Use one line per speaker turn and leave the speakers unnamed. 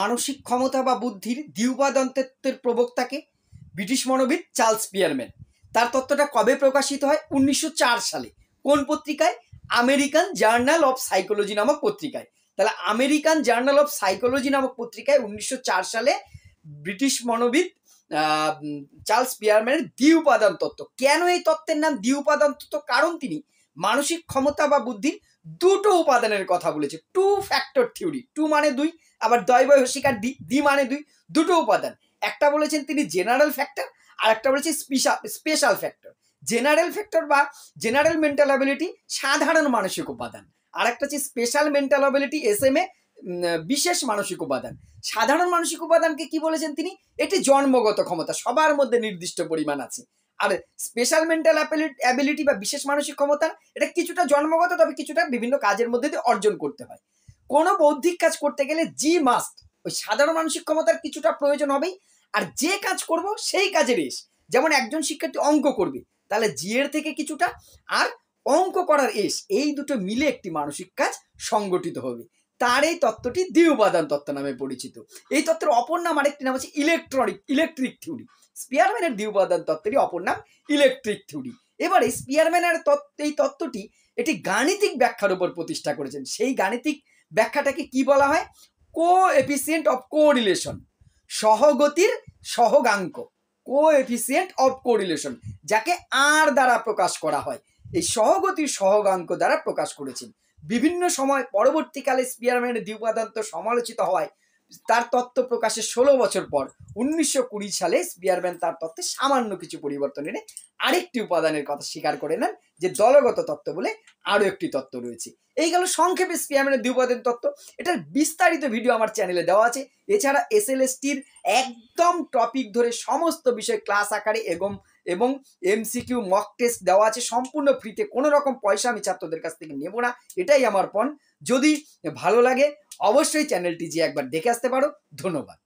মানসিক ক্ষমতা বা বুদ্ধির দ্বিউপাদান তত্ত্বের প্রবক্তাকে? ব্রিটিশ মনোবিদ চার্লস স্পিয়ারম্যান। তার তত্ত্বটা কবে প্রকাশিত হয়? 1904 সালে। কোন পত্রিকায়? আমেরিকান জার্নাল অফ সাইকোলজি নামক পত্রিকায়। তাহলে আমেরিকান জার্নাল অফ সাইকোলজি নামক পত্রিকায় 1904 সালে ব্রিটিশ মনোবিদ চার্লস স্পিয়ারম্যানের দ্বিউপাদান তত্ত্ব। কেন এই তত্ত্বের নাম দ্বিউপাদান তত্ত্ব? কারণ তিনি মানসিক ক্ষমতা বা বুদ্ধির দুটো উপাদানের কথা বলেছে। Two factor theory. টু মানে দুই, আবার দয়বয় হস্যিকার দ্বি মানে দুই, দুটো উপাদান। একটা বলেছেন তিনি জেনারেল ফ্যাক্টর, আর একটা বলেছে স্পেশাল ফ্যাক্টর। জেনারেল ফ্যাক্টর বা জেনারেল মেন্টাল অ্যাবিলিটি সাধারণ মানসিক উপাদান, আর একটা হচ্ছে স্পেশাল মেন্টাল অ্যাবিলিটি SMA বিশেষ মানসিক উপাদান। সাধারণ মানসিক উপাদানকে কি বলেছেন তিনি? এটি জন্মগত ক্ষমতা, সবার মধ্যে নির্দিষ্ট পরিমাণ আছে। আর স্পেশাল মেন্টাল অ্যাবিলিটি বা বিশেষ মানসিক ক্ষমতা এটা কিছুটা জন্মগত, তবে কিছুটা বিভিন্ন কাজের মধ্যে দিয়ে অর্জন করতে হয়। কোনো বৌদ্ধিক কাজ করতে গেলে জি মাস্ট ওই সাধারণ মানসিক ক্ষমতার কিছুটা প্রয়োজন হবেই। আর যে কাজ করব সেই কাজের এস, যেমন একজন শিক্ষার্থী অঙ্ক করবে, তাহলে জি এর থেকে কিছুটা আর অঙ্ক করার এস, এই দুটো মিলে একটি মানসিক কাজ সংগঠিত হবে। তার এই তত্ত্বটি দ্বিউপাদান তত্ত্ব নামে পরিচিত। এই তত্ত্বের অপর নাম আরেকটি নাম হচ্ছে ইলেকট্রিক থিওরি। স্পিয়ারম্যানের দ্বিউপাদান তত্ত্বেরই অপর নাম ইলেকট্রিক থিওরি। এবারে স্পিয়ারম্যানের এই তত্ত্বটি এটি গাণিতিক ব্যাখ্যার উপর প্রতিষ্ঠা করেছেন। সেই গাণিতিক ব্যাখ্যাটাকে কি বলা হয়? কোএফিসিয়েন্ট অফ কোরিলেশন, সহগতির সহগাঙ্ক। কোএফিসিয়েন্ট অফ কোরিলেশন, যাকে আর দ্বারা প্রকাশ করা হয়, এই সহগতির সহগাঙ্ক দ্বারা প্রকাশ করেছেন। বিভিন্ন সময় পরবর্তীকালে স্পিয়ারম্যানের দ্বিউপাদান সমালোচিত হওয়ায় তার তত্ত্ব প্রকাশের 16 বছর পর 1920 সালে স্পিয়ারম্যান তার তত্ত্বে সামান্য কিছু পরিবর্তন এনে আরেকটি উপাদানের কথা স্বীকার করে নেন, যে দলগত তত্ত্ব বলে আরো একটি তত্ত্ব রয়েছে। এই গেল সংক্ষেপে স্পিয়ারম্যানের দ্বিউপাদান তত্ত্ব। এটার বিস্তারিত ভিডিও আমার চ্যানেলে দেওয়া আছে। এছাড়া SLSTর একদম টপিক ধরে সমস্ত বিষয় ক্লাস আকারে এবং MCQ মক টেস্ট দেওয়া আছে সম্পূর্ণ ফ্রিতে। কোনো রকম পয়সা আমি ছাত্রদের কাছ থেকে নেব না, এটাই আমার পণ। যদি ভালো লাগে অবশ্যই চ্যানেলটি যে একবার দেখে আসতে পারো। ধন্যবাদ।